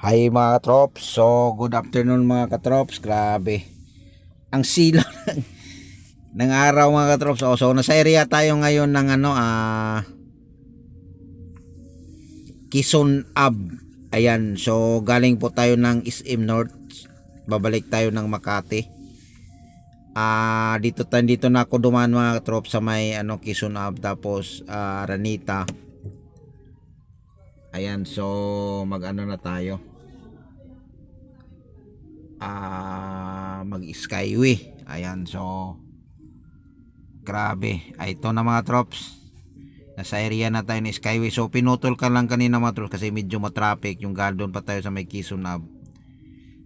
Hi mga katrops, so good afternoon mga katrops. Grabe ang sila ng araw mga katrops. So nasa area tayo ngayon ng Quezon Ab. Ayan, so galing po tayo ng SM North, babalik tayo ng Makati. Dito na ako dumaan mga katrops sa may Quezon Ab, tapos Ranita. Ayan, so na tayo, mag skyway. Ayan, so grabe. Ito na mga trops, nasa area na tayo ni skyway. So pinutol ka lang kanina mga trops kasi medyo matraffic yung galdon pa tayo sa may Quezon Ave.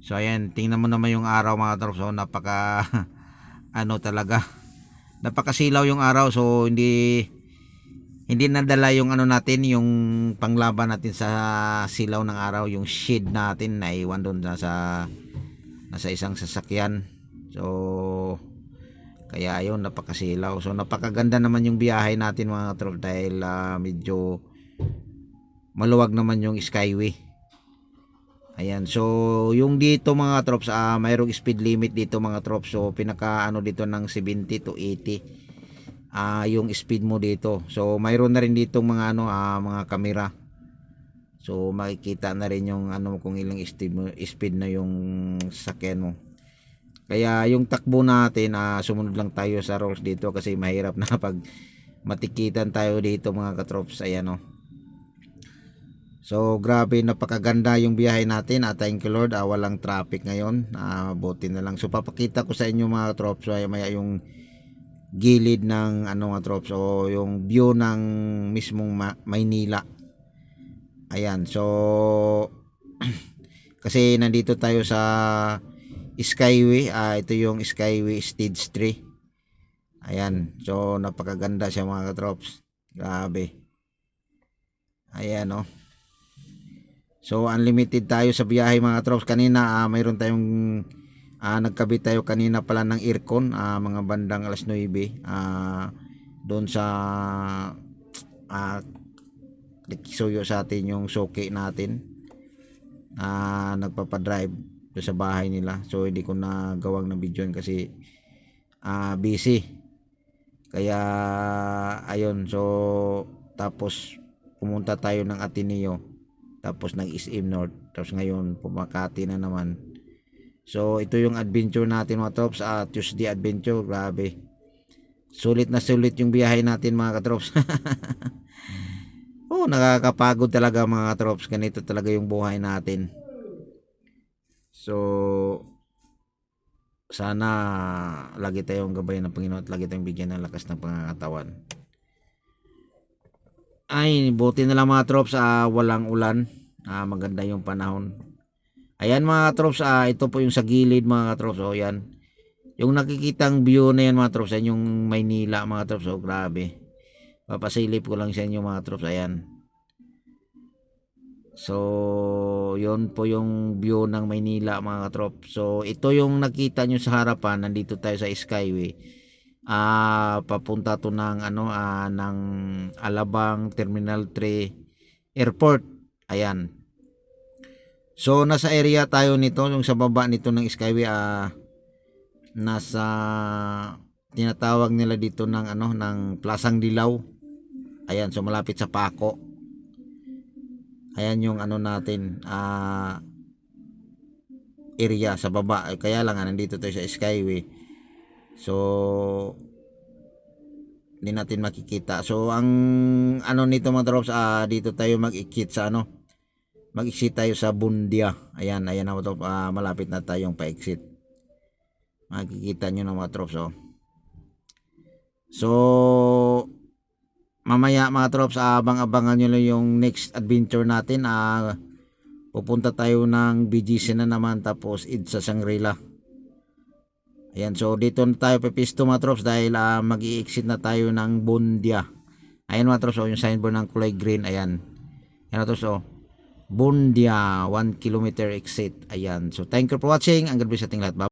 So ayan, tingnan mo naman yung araw mga trops. So napaka talaga, napakasilaw yung araw. So hindi nadala yung natin, yung panglaban natin sa silaw ng araw, yung shade natin naiwan doon nasa isang sasakyan. So kaya ayun, napakasilaw. So napakaganda naman yung biyahe natin mga troll dahil medyo maluwag naman yung skyway. Ayan, so yung dito mga trops, mayroong speed limit dito mga trops. So pinaka dito ng 70 to 80 yung speed mo dito. So mayroon na rin dito mga mga kamera. So makikita na rin yung kung ilang speed na yung sasakyan mo. Kaya yung takbo natin, sumunod lang tayo sa rules dito kasi mahirap na pag matikitan tayo dito mga katrops. Ayan So grabe, napakaganda yung biyahe natin. Thank you Lord, walang traffic ngayon. Buti na lang. So papakita ko sa inyo mga katrops maya yung gilid ng mga trops, so yung view ng mismong Maynila. Ayan, so kasi nandito tayo sa skyway. Ito yung skyway stage 3. Ayan, so napakaganda siya mga katrops. Grabe. Ayan So unlimited tayo sa biyahe mga trops. Kanina mayroon tayong nagkabit tayo kanina pala ng aircon, mga bandang alas 9 doon sa nagkisuyo sa atin yung suki natin, nagpapadrive doon sa bahay nila. So hindi ko na gawang na video kasi busy. Kaya ayun, so tapos pumunta tayo ng Ateneo, tapos ng SM North, tapos ngayon Makati na naman. So ito yung adventure natin mga trops, Tuesday adventure. Grabe, sulit na sulit yung biyahe natin mga katrops. Nakakapagod talaga mga katrops. Ganito talaga yung buhay natin. So sana lagi tayong gabayan ng Panginoon at lagi tayong bigyan ng lakas ng pangangatawan. Ay, buti na lang mga trops, walang ulan. Maganda yung panahon. Ayan mga trops, ito po yung sa gilid mga trops. Yan, yung nakikitang view na yan mga trops, yan yung Maynila mga trops. Grabe, papasilip ko lang sa inyo mga trops. Ayan, so yun po yung view ng Maynila mga trops. So ito yung nakita nyo sa harapan. Nandito tayo sa skyway, papunta to ng ng Alabang Terminal 3 Airport. Ayan, so nasa area tayo nito, yung sa baba nito ng skyway, nasa tinatawag nila dito ng ng Plasang Dilaw. Ayan, so malapit sa Paco. Ayan yung natin, area sa baba. Kaya lang nandito tayo sa skyway, so hindi natin makikita. So ang nito mga drops, dito tayo mag-exit sa mag-exit tayo sa Bundia. Ayan na mga drops, malapit na tayong pa-exit. Makikita nyo na mga drops. So mamaya mga trops, abang-abangan nyo lang yung next adventure natin. Pupunta tayo ng BGC na naman, tapos sa Sangrila. Ayan, so dito na tayo pepisto mga trops dahil mag-i-exit na tayo ng Bundia. Ayan mga trops, yung signboard ng kulay green. Ayan mga trops, Bundia 1 kilometer exit. Ayan, so thank you for watching. Ang gabi sa ating lahat. Bye.